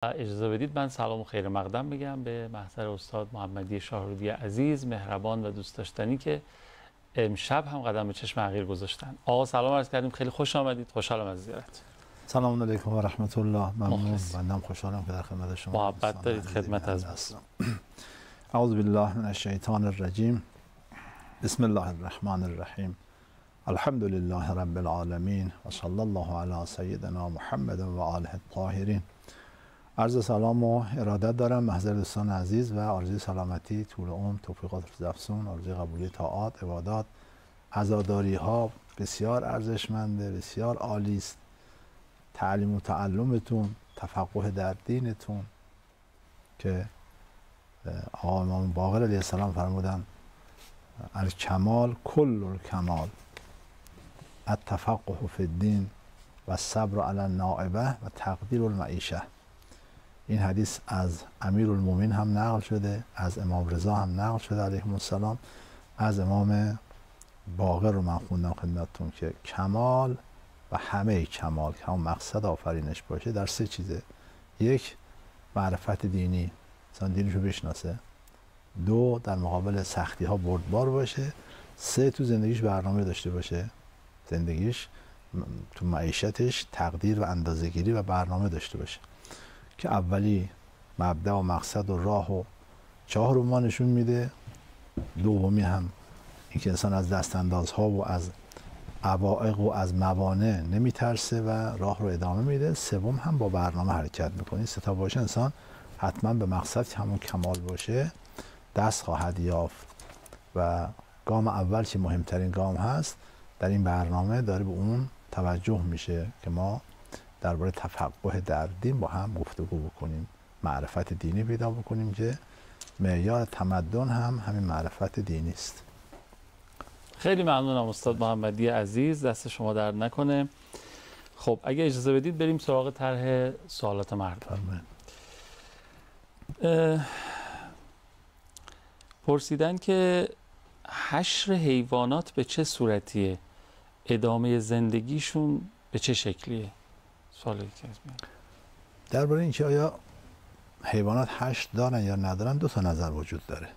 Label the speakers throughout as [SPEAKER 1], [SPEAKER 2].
[SPEAKER 1] اجازه بدید من سلام و خیر مقدم بگم به محضر استاد محمدی شاهرودی عزیز، مهربان و دوست داشتنی که امشب هم قدم به چشم حقیر گذاشتن. آقا سلام عرض کردیم، خیلی خوش آمدید، خوشحالم از زیارت.
[SPEAKER 2] سلام علیکم و رحمت الله. ممنون. بنده خوشحالم که در خدمت شما
[SPEAKER 1] محبت دارید، خدمت از بس.
[SPEAKER 2] اعوذ بالله من الشیطان الرجیم. بسم الله الرحمن الرحیم. الحمد لله رب العالمین و صلی الله علی سیدنا محمد و آله الطاهرین. عرض سلام و ارادت دارم محضر دوستان عزیز و آرزوی سلامتی، طول عمر، توفیقات افزون، آرزوی قبولی طاعات، عبادات، عزاداری ها بسیار ارزشمنده، بسیار عالی است. تعلیم و تعلمتون، تفقه در دینتون که آقا امام باقر علیه السلام فرمودن الکمال کل الکمال التفقه فی الدین و الصبر علی النائبه و تقدیر المعیشه. این حدیث از امیرالمومنین هم نقل شده، از امام رضا هم نقل شده علیهم السلام، از امام باقر رو من خوندم خدمتتون که کمال و همه کمال که همون مقصد آفرینش باشه در سه چیزه: یک، معرفت دینی، انسان دینشو بشناسه; دو، در مقابل سختی ها بردبار باشه; سه، تو زندگیش برنامه داشته باشه، زندگیش تو معیشتش تقدیر و اندازه‌گیری و برنامه داشته باشه که اولی مبدأ و مقصد و راه و چاه رو ما نشون میده، دومی هم این که انسان از دستاندازها و از عوائق و از موانع نمیترسه و راه رو ادامه میده، سوم هم با برنامه حرکت میکنه. سه تا باشه انسان حتما به مقصد که همون کمال باشه دست خواهد یافت و گام اول که مهمترین گام هست در این برنامه داره به اون توجه میشه که ما درباره تفقه در دین با هم گفتگو بکنیم، معرفت دینی پیدا بکنیم که معیار تمدن هم همین معرفت دینی است.
[SPEAKER 1] خیلی ممنونم استاد محمدی عزیز، دست شما درد نکنه. خب اگه اجازه بدید بریم سراغ طرح سوالات مردم. پرسیدن که حشر حیوانات به چه صورتیه؟ ادامه زندگیشون به چه شکلیه؟ سوالی که از من.
[SPEAKER 2] درباره اینکه آیا حیوانات حشر دارن یا ندارن دو تا نظر وجود داره.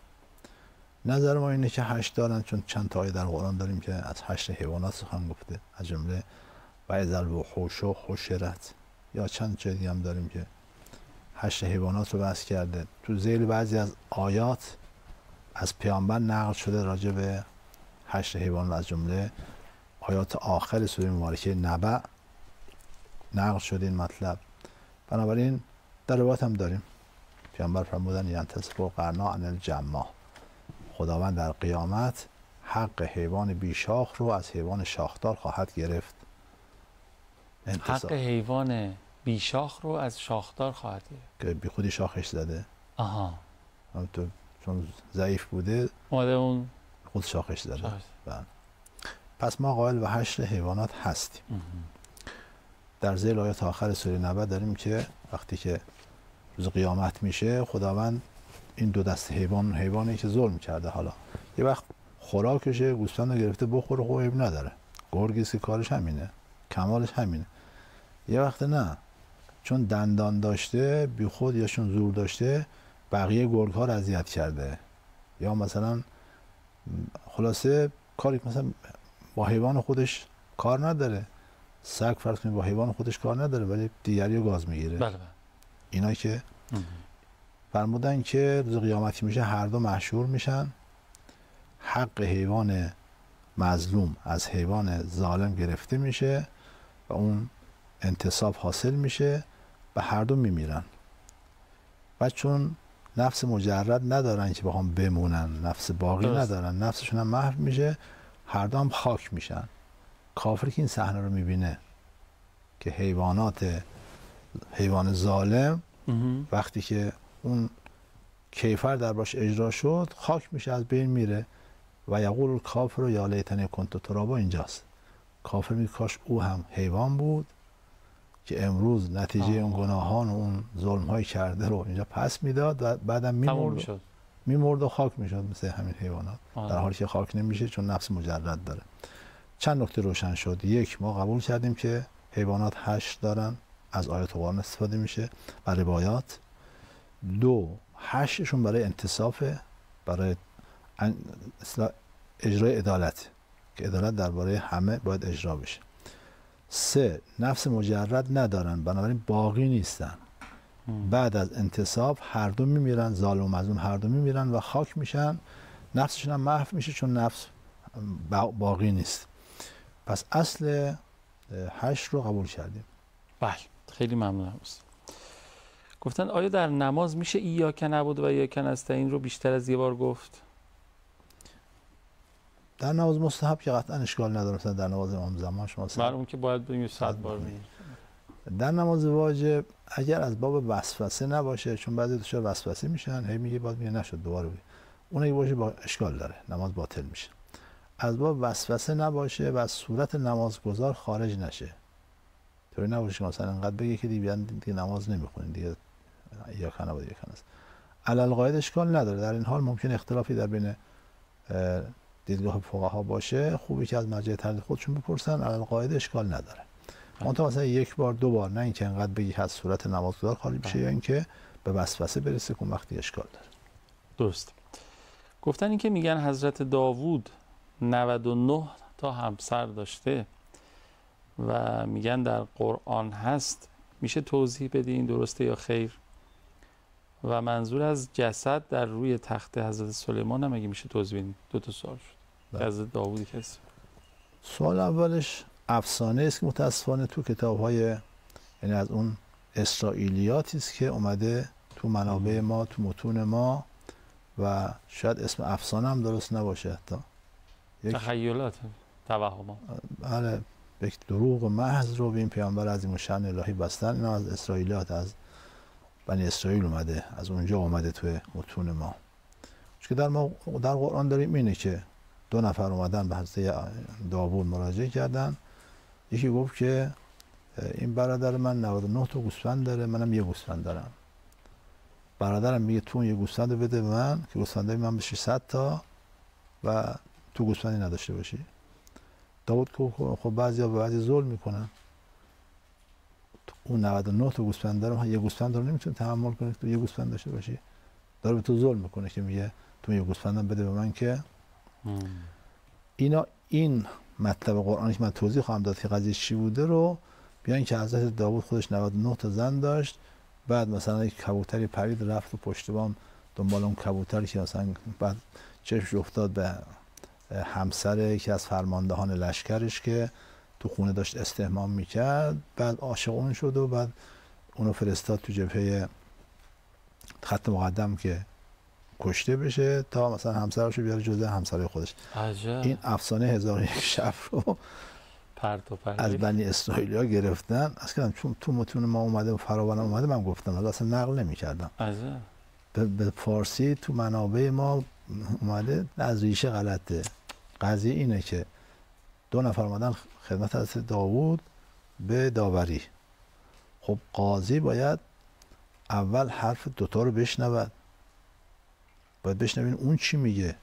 [SPEAKER 2] نظر ما اینه که حشر دارن، چون چند تا آیه در قرآن داریم که از حشر حیوانات سخن گفته، از جمله و اذا الوحوش حشرت، یا چند جای دیگه هم داریم که حشر حیوانات رو بحث کرده. تو ذیل بعضی از آیات از پیامبر نقل شده راجع به حشر حیوانات، از جمله آیات آخر سوره مبارکه نبأ نقل شده این مطلب. بنابراین در روایت هم داریم پیامبر فرمودن ینتصف القرنا عن الجماع، خداوند در قیامت حق حیوان بیشاخ رو از حیوان شاخدار خواهد گرفت.
[SPEAKER 1] حق حیوان بیشاخ رو از شاخدار خواهد گرفت
[SPEAKER 2] که بی خودی شاخش زده.
[SPEAKER 1] آها.
[SPEAKER 2] چون ضعیف بوده
[SPEAKER 1] اومده اون
[SPEAKER 2] خود شاخش زده. پس ما قائل به حشر حیوانات هستیم. در ذیل آیات آخر سوره نبأ داریم که وقتی که روز قیامت میشه خداوند این دو دست حیوانی که ظلم کرده، حالا یه وقت خوراکشه گوسفند رو گرفته بخوره، خب عیب نداره، گرگی که کارش همینه، کمالش همینه. یه وقت نه، چون دندان داشته بی خود یا چون زور داشته بقیه گرگ ها رو اذیت کرده، یا مثلا خلاصه کاری مثلا با حیوان خودش کار نداره. سگ فرض کنید با حیوان خودش کار نداره ولی دیگری رو گاز میگیره.
[SPEAKER 1] بله.
[SPEAKER 2] اینا که فرمودن که روز قیامتی میشه هر دو محشور میشن، حق حیوان مظلوم از حیوان ظالم گرفته میشه و اون انتصاب حاصل میشه و هر دو میمیرن. و چون نفس مجرد ندارن که بخوام بمونن، نفس باقی ندارن، نفسشون هم محو میشه، هر دو هم خاک میشن. کافر که این صحنه رو میبینه که حیوان ظالم وقتی که اون کیفر در باش اجرا شد خاک میشه، از بین میره. و یقول الکافر یا لیتنی کنت ترابا اینجاست. کافر میگه کاش او هم حیوان بود که امروز نتیجه اون گناهان و اون ظلم های کرده رو اینجا پس میداد و بعدم میمرد و خاک میشد مثل همین حیوانات. در حالی که خاک نمیشه چون نفس مجرد داره. چند نکته روشن شد. یک، ما قبول کردیم که حیوانات حشر دارن، از آیات قرآن استفاده میشه و روایات. 2 8شون برای انتصافه، برای اجرای عدالت که عدالت درباره همه باید اجرا بشه. 3 نفس مجرد ندارن، بنابراین باقی نیستن. بعد از انتصاب هر دو میمیرن، ظالم و مظلوم هر دو میمیرن و خاک میشن، نفسشون هم محو میشه چون نفس باقی نیست. پس اصل 8 رو قبول کردیم.
[SPEAKER 1] بله، خیلی ممنونم استاد. گفتن آیا در نماز میشه ایاک نعبد و ایاک نستعین رو بیشتر از یه بار گفت؟
[SPEAKER 2] در نماز مستحب که قطعا اشکال نداره، مثلا در نماز امام زمان شما
[SPEAKER 1] معلوم که باید بگیم 100 بار میگیم.
[SPEAKER 2] در نماز واجب اگر از باب وسوسه نباشه، چون بعضی دچار وسوسه میشن، هی میگه بعد میگه نشد دوباره بگی، اون اگه باشه با اشکال داره، نماز باطل میشه. از باب وسوسه نباشه و از صورت نمازگزار خارج نشه. طوری نباشه که مثلا انقدر بگه که دیگه نماز نمیخونین دیگه، یا کنه بود یا کنه است. علل قاعده اشکال نداره. در این حال ممکن اختلافی در بین دیدگاه فقها باشه، خوبی که از مرجع تردید خودشون بپرسن. علل قاعده اشکال نداره. منتها مثلا 1 بار 2 بار، نه اینکه انقدر بگی از صورت نمازگزار خالی بشه یا اینکه به وسوسه برسه که وقتی اشکال داره.
[SPEAKER 1] درست. گفتن این که میگن حضرت داوود 99 تا همسر داشته و میگن در قرآن هست، میشه توضیح بدین درسته یا خیر؟ و منظور از جسد در روی تخت حضرت سلیمان هم اگه میشه توضیح بدین. 2 تا سوال شد. حضرت داوود کسی.
[SPEAKER 2] سوال اولش افسانه است که متاسفانه تو کتاب‌های، یعنی از اون اسرائیلیاتی است که اومده تو منابع ما، تو متون ما، و شاید اسم افسانه هم درست نباشه، حتی
[SPEAKER 1] تخیلات، توهمات.
[SPEAKER 2] بله، یک دروغ محض رو به این پیامبر عظیم الشأن الهی بستن. اینا از اسرائیلیات، از بنی اسرائیل اومده، از اونجا اومده توی متون ما. چون در قرآن داریم اینه که 2 نفر اومدن به حضرت داوود مراجعه کردن. یکی گفت که این برادر من 99 تا گوسفند داره، منم 1 گوسفند دارم. برادرم میگه تو اون 1 گوسفند رو بده به من که گوسفندای من بشه 100 تا و تو گوسفندی نداشته باشی. داوود که خب بعضیا به بعضی ظلم میکنن، اون 99 تا گوسفند داره، 1 گوسفند رو نمیتونه تحمل کنه که تو 1 گوسفند داشته باشی. داره به تو ظلم میکنه که میگه تو 1 گوسفندم بده به من. که این مطلب قرآنی که من توضیح خواهم داد که قضیه چی بوده رو بیان که حضرت داوود خودش 99 تا زن داشت، بعد مثلا یک کبوتری پرید رفت و پشت بام دنبال اون کبوتری که مثلا بعد چشمش افتاد به همسر یکی از فرماندهان لشکرش که تو خونه داشت استحمام میکرد، بعد عاشق اون شد و بعد اونو فرستاد تو جبهه خط مقدم که کشته بشه تا مثلا همسرشو بیاره جزء همسرای خودش.
[SPEAKER 1] عجب.
[SPEAKER 2] این افسانه 1001 شب رو از بنی اسرائیلیا گرفتن. اصلا چون تو متون ما اومده و فراوان اومده من گفتم، حالا اصلا نقل نمی‌کردم.
[SPEAKER 1] عجب.
[SPEAKER 2] به فارسی تو منابع ما اومده، از ریشه غلطه. قضیه اینه که 2 نفر اومدن خدمت حضرت داوود به داوری. خب قاضی باید اول حرف 2 تا رو بشنود، باید بشنوین اون چی میگه.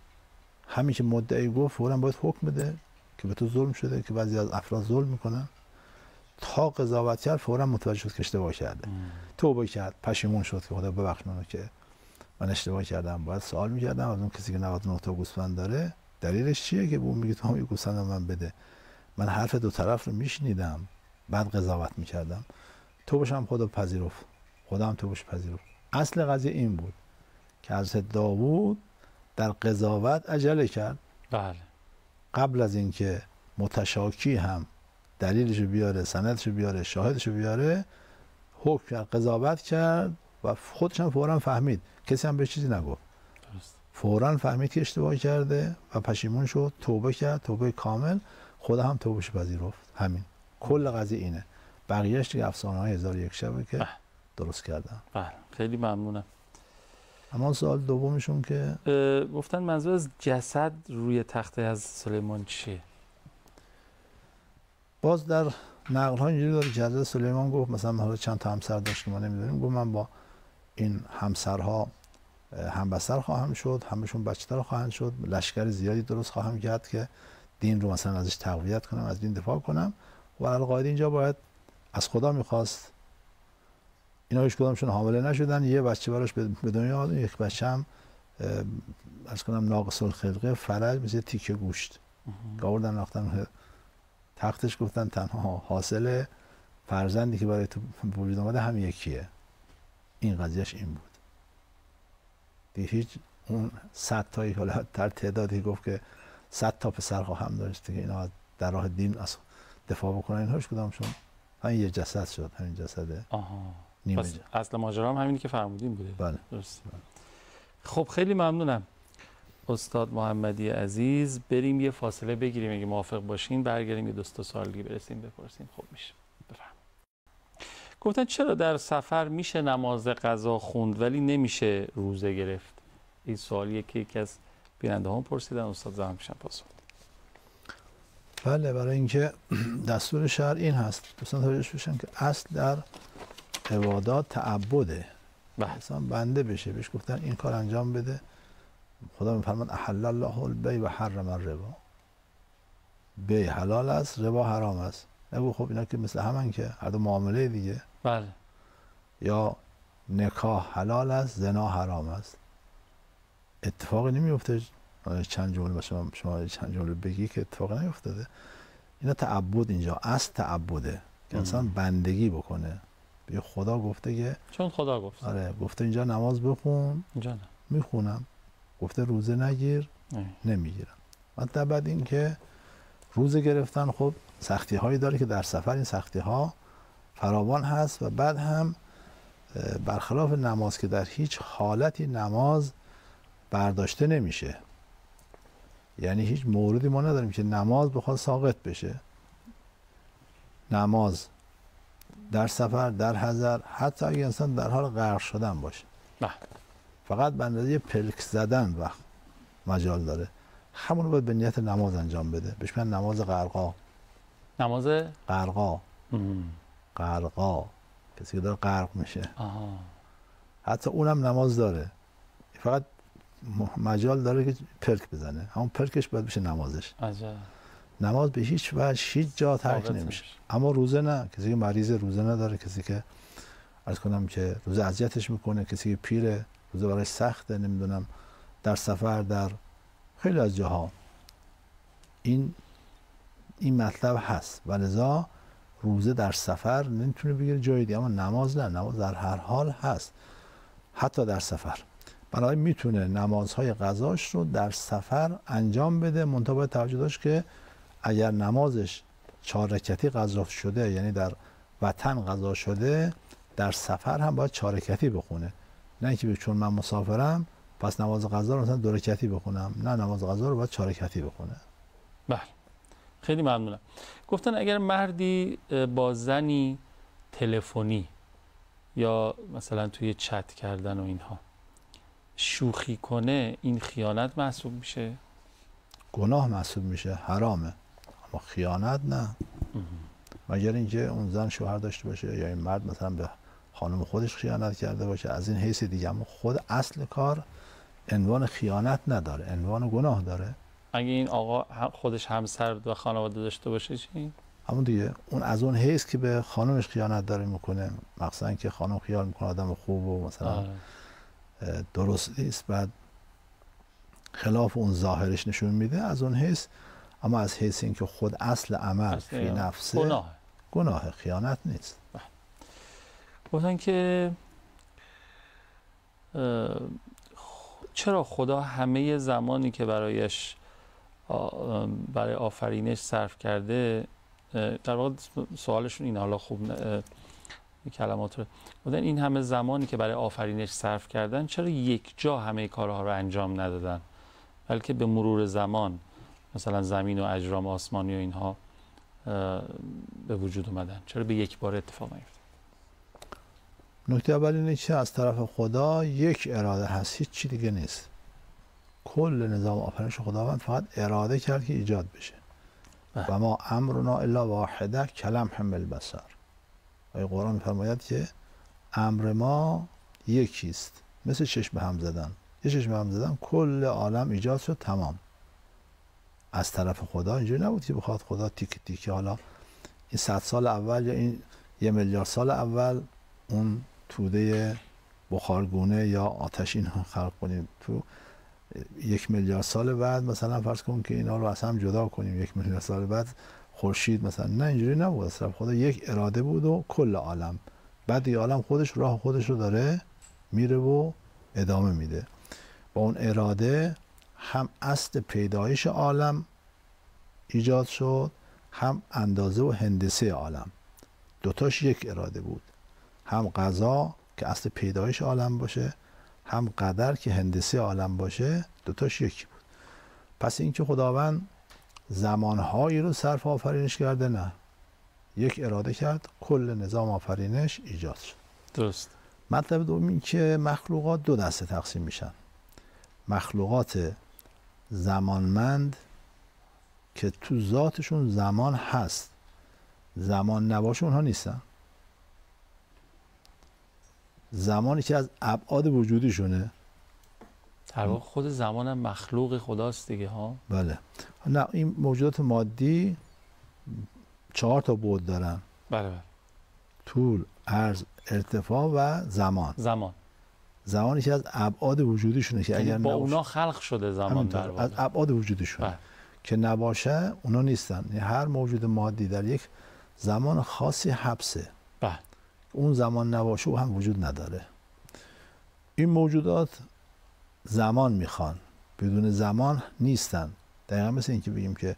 [SPEAKER 2] همین که مدعی گفت فوراً باید حکم بده که به تو ظلم شده، که بعضی از افراد ظلم میکنن. تا قضاوت کرد فوراً متوجه شد که اشتباه کرده، توبه کرد، پشیمون شد که خدا ببخش منو که من اشتباه کردم. باید سوال میکردم از اون کسی که 99 تا گوسفند داره دلیلش چیه که اون میگه تو هم یه گوسفند من بده. من حرف 2 طرف رو میشنیدم بعد قضاوت میکردم. توبه‌ش هم خدا پذیرفت، خدا هم توبه‌ش پذیرفت. اصل قضیه این بود که حضرت داوود در قضاوت عجله کرد.
[SPEAKER 1] بله.
[SPEAKER 2] قبل از اینکه متشاکی هم دلیلشو بیاره، سندشو بیاره، شاهدشو بیاره، حکم کرد، قضاوت کرد و خودش هم فوراً فهمید، کسی هم بهش چیزی نگفت.
[SPEAKER 1] درست.
[SPEAKER 2] فوراً فهمید که اشتباه کرده و پشیمون شد، توبه کرد، توبه کامل. خدا هم توبهش پذیرفت. همین کل قضیه اینه. بقیه‌اش دیگه افسانه‌های 1001 شبه که درست کردن.
[SPEAKER 1] بله، خیلی ممنونم.
[SPEAKER 2] اما سوال دومشون که
[SPEAKER 1] گفتن منظور از جسد روی تخت حضرت سلیمان چیه؟
[SPEAKER 2] باز در نقل ها اینجوری داره که حضرت سلیمان گفت مثلا حالا چند تا همسر داشت که ما نمیدونیم، گفت من با این همسرها همبستر خواهم شد، همشون بچه‌دار خواهند شد، لشکر زیادی درست خواهم کرد که دین رو مثلا ازش تقویت کنم، از دین دفاع کنم. و القاعده اینجا باید از خدا میخواست اینا هیچ کدومشون حامله نشدن. یه بچه براش به دنیا آمد، یک بچه هم عرض کنم ناقص الخلقه فرج مثل تیکه گوشت که آوردن رفتن تختش، گفتن تنها حاصل فرزندی که برای تو وجود اومده هم یکیه. این قضیهش این بود دیگه. هیچ اون 100 تایی حالا در تعدادی گفت که 100 تا پسر خواهم داشت که اینا در راه دین از دفاع بکنن، اینها هیچ کدامشون همین یه جسد شد، همین جسده.
[SPEAKER 1] پس اصل ماجرا هم همینی که فرمودین بوده.
[SPEAKER 2] بله.
[SPEAKER 1] درست. خب خیلی ممنونم استاد محمدی عزیز. بریم یه فاصله بگیریم اگه موافق باشین، برگردیم یه دوست سوال دیگه برسیم بپرسیم. خب میشه. بفرمایید. گفتن چرا در سفر میشه نماز قضا خوند ولی نمیشه روزه گرفت؟ این سوالیه که یکی از بیننده‌ها پرسیدن، استاد زحمت میشن پاسخ.
[SPEAKER 2] بله، برای اینکه دستور شرع این هست دوستان توجه بشن که اصل در عبادات تعبده. مثلا بنده بشه بهش گفتن این کار انجام بده، خدا میفرماد احل الله البیع و حرم الربا. بیع حلال است، ربا حرام است. نگو خب اینا که مثل همن که هر دو معامله دیگه.
[SPEAKER 1] بله.
[SPEAKER 2] یا نکاح حلال است، زنا حرام است. اتفاقی نمیفته. چند جمله شما چند جمله بگی که اتفاقی نیفتاده. اینا تعبد، اینجا اصل تعبده که انسان بندگی بکنه. به خدا گفته که
[SPEAKER 1] چون خدا گفت.
[SPEAKER 2] آره، گفته اینجا نماز بخون،
[SPEAKER 1] اینجا نه.
[SPEAKER 2] میخونم. گفته روزه نگیر، نمیگیرم. مثلا بعد این که روزه گرفتن خب سختی هایی داره که در سفر این سختی ها فراوان هست. و بعد هم برخلاف نماز که در هیچ حالتی نماز برداشته نمیشه، یعنی هیچ موردی ما نداریم که نماز بخواد ساقط بشه. نماز در سفر، در حضر، حتی اگه انسان در حال غرق شدن باشه، فقط به اندازه پلک زدن وقت مجال داره، همون رو باید به نیت نماز انجام بده. بهش میگن نماز غرقا.
[SPEAKER 1] نماز
[SPEAKER 2] غرقا. غرقا کسی که داره غرق میشه. حتی اونم نماز داره، فقط مجال داره که پلک بزنه، همون پلکش باید بشه نمازش.
[SPEAKER 1] عجب.
[SPEAKER 2] نماز به هیچ وجه هیچ جا ترک نمیشه. اما روزه نه. کسی که مریض روزه نداره، کسی که عرض کنم که روزه اذیتش میکنه، کسی که پیره روزه برای سخته، نمیدونم در سفر، در خیلی از جاها این مطلب هست و لذا روزه در سفر نمیتونه بگیره جای دیگه. اما نماز نه، نماز در هر حال هست، حتی در سفر. بنابراین میتونه نمازهای قضاش رو در سفر انجام بده. منتها باید توجه داشت که اگر نمازش 4 رکعتی قضا شده، یعنی در وطن قضا شده، در سفر هم باید 4 رکعتی بخونه. نه اینکه چون من مسافرم پس نماز قضا رو مثلا 2 رکعتی بخونم. نه، نماز قضا رو باید 4 رکعتی بخونه.
[SPEAKER 1] بله. خیلی ممنونم. گفتن اگر مردی با زنی تلفنی یا مثلا توی چت کردن و اینها شوخی کنه، این خیانت محسوب میشه؟
[SPEAKER 2] گناه محسوب میشه، حرامه. اما خیانت نه. مگر اینکه اون زن شوهر داشته باشه یا این مرد مثلا به خانم خودش خیانت کرده باشه، از این حیث دیگه. اما خود اصل کار عنوان خیانت نداره، عنوان گناه داره.
[SPEAKER 1] اگه این آقا خودش همسر و خانواده داشته باشه چی؟
[SPEAKER 2] همون دیگه، اون از اون حیث که به خانمش خیانت داره میکنه، مثلا که خانم خیال میکنه آدم خوب و مثلا درست نیست، بعد خلاف اون ظاهرش نشون میده، از اون حیث. اما از حیث این که خود اصل عمل فی نفسه گناه، خیانت نیست.
[SPEAKER 1] گفتن که چرا خدا همه زمانی که برای آفرینش صرف کرده، در واقع سوالشون این، حالا خوب کلمات رو گفتن، این همه زمانی که برای آفرینش صرف کردن چرا یک جا همه کارها رو انجام ندادن، بلکه به مرور زمان مثلا زمین و اجرام آسمانی و اینها به وجود اومدن؟ چرا به یک بار اتفاق نیفتاد؟
[SPEAKER 2] نکته اول اینه که از طرف خدا یک اراده هست، هیچ چی دیگه نیست. کل نظام آفرینش خداوند فقط اراده کرد که ایجاد بشه. و ما امرنا الا واحده کلمح بالبصر. و قرآن می‌فرماید که امر ما یکیست، مثل چشم به هم زدن. یه چشم به هم زدن کل عالم ایجاد شد، تمام. از طرف خدا. اینجوری نبود که بخواد خدا تیک تیک حالا این 100 سال اول یا این 1 میلیارد سال اول اون توده بخارگونه یا آتش اینها خلق کنیم، تو 1 میلیارد سال بعد مثلا فرض کن که اینا رو از هم جدا کنیم، 1 میلیارد سال بعد خورشید مثلا، نه اینجوری نبود. اصلا خدا یک اراده بود و کل عالم، بعد این عالم خودش راه خودش رو داره میره و ادامه میده. با اون اراده هم اصل پیدایش عالم ایجاد شد، هم اندازه و هندسه عالم، دوتاش یک اراده بود. هم قضا که اصل پیدایش عالم باشه، هم قدر که هندسه عالم باشه، دوتاش یکی بود. پس اینکه خداوند زمانهایی رو صرف آفرینش کرده، نه، یک اراده کرد، کل نظام آفرینش ایجاد شد.
[SPEAKER 1] درست.
[SPEAKER 2] مطلب دوم این که مخلوقات دو دسته تقسیم میشن. مخلوقات زمانمند که تو ذاتشون زمان هست، زمان نباشه اونها نیستن. زمانی که از ابعاد وجودیشونه.
[SPEAKER 1] در واقع خود زمان هم مخلوق خداست دیگه ها.
[SPEAKER 2] بله. نه، این موجودات مادی 4 تا بعد دارن.
[SPEAKER 1] بله بله.
[SPEAKER 2] طول، عرض، ارتفاع و زمان. زمانی که از ابعاد وجودیشونه که اگر
[SPEAKER 1] با اونا خلق شده زمان، در واقع
[SPEAKER 2] از ابعاد وجودشون که نباشه اونا نیستن. یعنی هر موجود مادی در یک زمان خاصی حبسه.
[SPEAKER 1] بله.
[SPEAKER 2] اون زمان نباشه او هم وجود نداره. این موجودات زمان میخوان، بدون زمان نیستن. دقیقا مثل این که بگیم که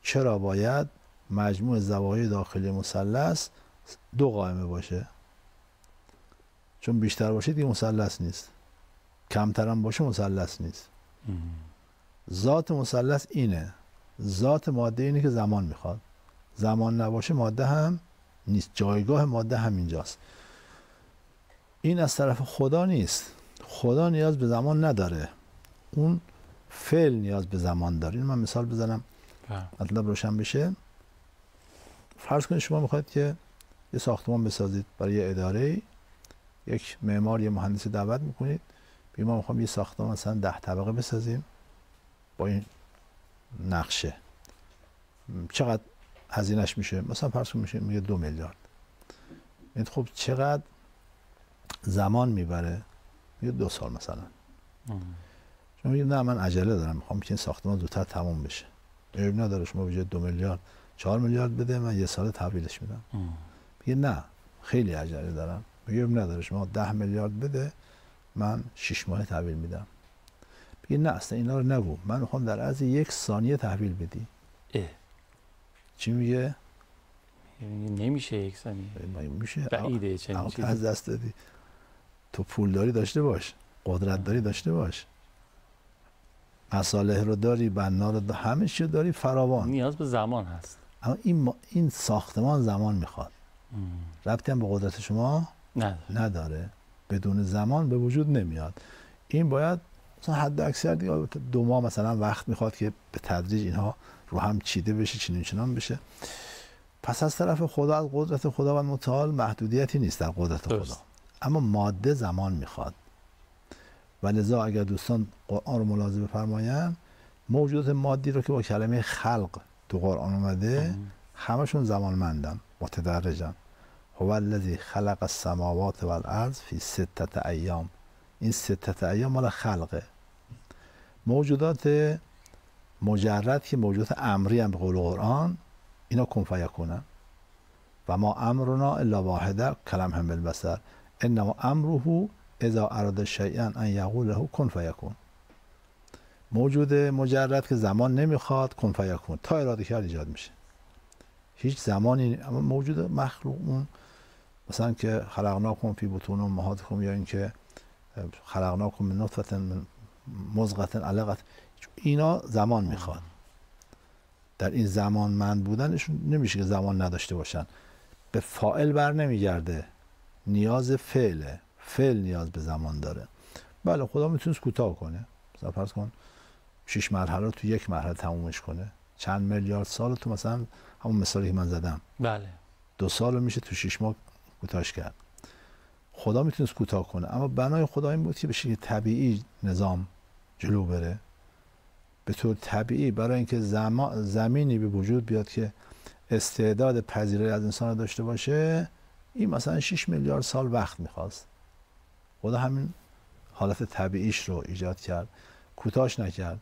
[SPEAKER 2] چرا باید مجموع زوایای داخلی مثلث 2 قائمه باشه؟ چون بیشتر باشه دیگه مثلث نیست، کمتر هم باشه مثلث نیست. ذات مثلث اینه، ذات ماده اینه که زمان میخواد. زمان نباشه ماده هم نیست، جایگاه ماده همینجاست. این از طرف خدا نیست. خدا نیاز به زمان نداره، اون فعل نیاز به زمان داره. این من مثال بزنم مطلب روشن بشه. فرض کنید شما میخواید که یه ساختمان بسازید برای یه اداره، یک معمار، یه مهندس دعوت میکنید، ما میخوام یه ساختمان مثلا 10 طبقه بسازیم با این نقشه. چقدر هزینهش میشه؟ مثلا فرض کنید میگه 2 میلیارد. این خب چقدر زمان میبره؟ میگه 2 سال مثلا. شما میگید نه من عجله دارم، میخوام که این ساختمان زودتر تموم بشه. عیب نداره شما به جای 2 میلیارد 4 میلیارد بده، من 1 سال تحویلش میدم. میگه نه خیلی عجله دارم. میگه عیب نداره شما 10 میلیارد بده، من 6 ماه تحویل میدم. میگه نه اصلا اینا رو نگو، من میخوام در عرض 1 ثانیه تحویل بدی. چی میگه؟
[SPEAKER 1] نمیشه 1 ثانیه.
[SPEAKER 2] میشه.
[SPEAKER 1] بعیده چنین چیزی.
[SPEAKER 2] از دست دادی. تو پول داری داشته باش، قدرت داری داشته باش، مصالح رو داری، بنا رو داری، همه چی داری فراوان.
[SPEAKER 1] نیاز به زمان هست.
[SPEAKER 2] اما این ساختمان زمان میخواد. ربطی هم به قدرت شما نداره. بدون زمان به وجود نمیاد. این باید مثلا حد اکثر دیگه 2 ماه مثلا وقت میخواد که به تدریج اینها رو هم چیده بشه، چنان بشه. پس از طرف خدا، از قدرت خداوند متعال محدودیتی نیست در قدرت خدا. اما ماده زمان میخواد. و لذا اگر دوستان قرآن رو ملاحظه بفرمایند، موجودات مادی رو که با کلمه خلق تو قرآن اومده همشون زمانمندن، متدرجن. هو الذی خلق السماوات والارض فی 6 ایام. این 6 ایام مال خلقه. موجودات مجرد که موجودات امری هم به قول قرآن، اینا کن فیکونن. و ما امرنا الا واحده کلمح بالبصر انما امره اذا اراد شیئا ان یقول له کن فیکون. موجود مجرد که زمان نمیخواد، کن فیکون، تا اراده کرد ایجاد میشه. هیچ زمانی. اما موجود مخلوق، اون مثلا که خلقناکم فی بطون امهاتکم، یا اینکه خلقناکم من نطفه مضغه علقه، اینا زمان میخواد. در این زمان من بودنشون نمیشه که زمان نداشته باشن. به فاعل بر نمیگرده، نیاز فعله. فعل نیاز به زمان داره. بله خدا میتونست کوتاه کنه، مثلا فرض کن 6 مرحله رو تو 1 مرحله تمومش کنه. چند میلیارد سال تو مثلا همون مثالی که من زدم،
[SPEAKER 1] بله
[SPEAKER 2] 2 سال رو میشه تو 6 ماه کوتاهش کرد. خدا میتونست کوتاه کنه، اما بنای خدا این بود که بشه طبیعی نظام جلو بره. به طور طبیعی برای اینکه زمینی به وجود بیاد که استعداد پذیرایی از انسان داشته باشه، این مثلا 6 میلیارد سال وقت میخواست. خدا همین حالت طبیعیش رو ایجاد کرد، کوتاهش نکرد.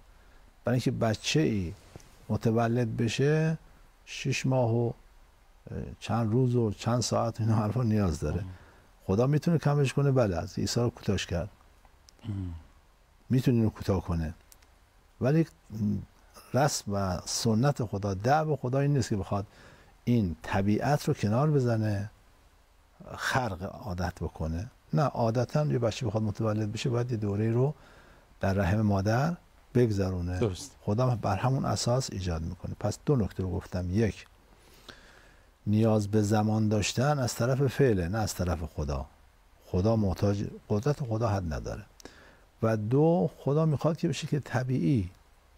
[SPEAKER 2] برای اینکه بچه ای متولد بشه 6 ماه و چند روز و چند ساعت اینا حرفا نیاز داره. خدا میتونه کمش کنه، بله، از عیسی رو کوتاهش کرد، میتونه اینو کوتاه کنه، ولی رسم و سنت خدا، دعو خدا این نیست که بخواد این طبیعت رو کنار بزنه، خرق عادت بکنه. نه، عادتا یه بچه بخواد متولد بشه باید یه دوره رو در رحم مادر بگذرونه.
[SPEAKER 1] درست.
[SPEAKER 2] خدا بر همون اساس ایجاد میکنه. پس دو نکته رو گفتم: یک، نیاز به زمان داشتن از طرف فعله، نه از طرف خدا. خدا محتاج، قدرت خدا حد نداره. و دو، خدا میخواد که بشه که طبیعی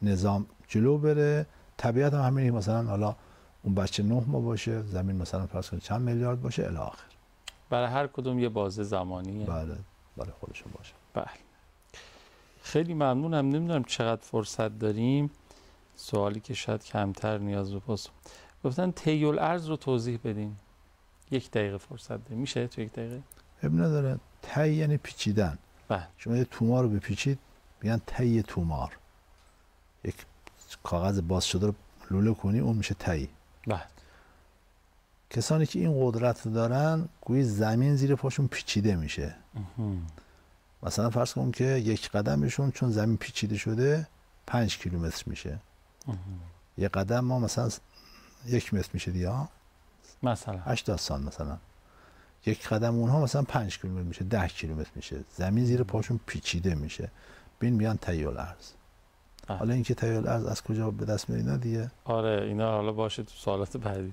[SPEAKER 2] نظام جلو بره. طبیعت هم همینه، مثلا حالا اون بچه 9 ماه باشه، زمین مثلا فرض کن چند میلیارد باشه الی آخر.
[SPEAKER 1] برای هر کدوم یه بازه زمانیه.
[SPEAKER 2] بله، برای خودشون باشه.
[SPEAKER 1] بله. خیلی ممنونم. نمیدونم چقدر فرصت داریم. سوالی که شاید کمتر نیاز به پاسخ. گفتن طی الارض رو توضیح بدین. 1 دقیقه فرصت داریم. میشه تو 1 دقیقه؟
[SPEAKER 2] اب نداره. طی یعنی پیچیدن.
[SPEAKER 1] بله.
[SPEAKER 2] شما یه تومار رو بپیچید میگن طی تومار. یک کاغذ باز شده رو لوله کنی اون میشه طی.
[SPEAKER 1] بله.
[SPEAKER 2] کسانی که این قدرت رو دارن گویی زمین زیر پاشون پیچیده میشه. مثلا فرض کن که یک قدمشون چون زمین پیچیده شده 5 کیلومتر میشه. یک قدم ما مثلا 1 متر میشه دیگه،
[SPEAKER 1] مثلا
[SPEAKER 2] 80 سال. مثلا یک قدم اونها مثلا 5 کیلومتر میشه، 10 کیلومتر میشه. زمین زیر پاشون پیچیده میشه. بین میان طی الارض. حالا اینکه طی الارض از کجا به دست میاد اینا دیگه.
[SPEAKER 1] آره، اینا حالا باشه تو سوالات بعدی.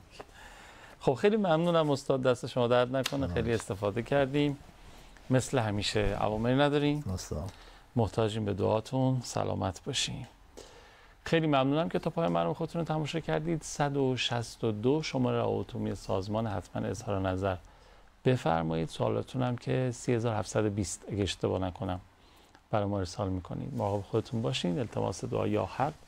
[SPEAKER 1] خب خیلی ممنونم استاد، دست شما درد نکنه. خیلی استفاده کردیم. مثل همیشه عوامری نداریم. محتاجیم به دعاتون. سلامت باشین. خیلی ممنونم که تا پایان برنامه خودتون رو تماشا کردید. 162 شماره اتومی سازمان، حتما اظهار نظر بفرمایید. سوالاتون هم که 3720 اگه اشتباه نکنم برای ما ارسال میکنید. مراقب خودتون باشین. التماس دعا یا حق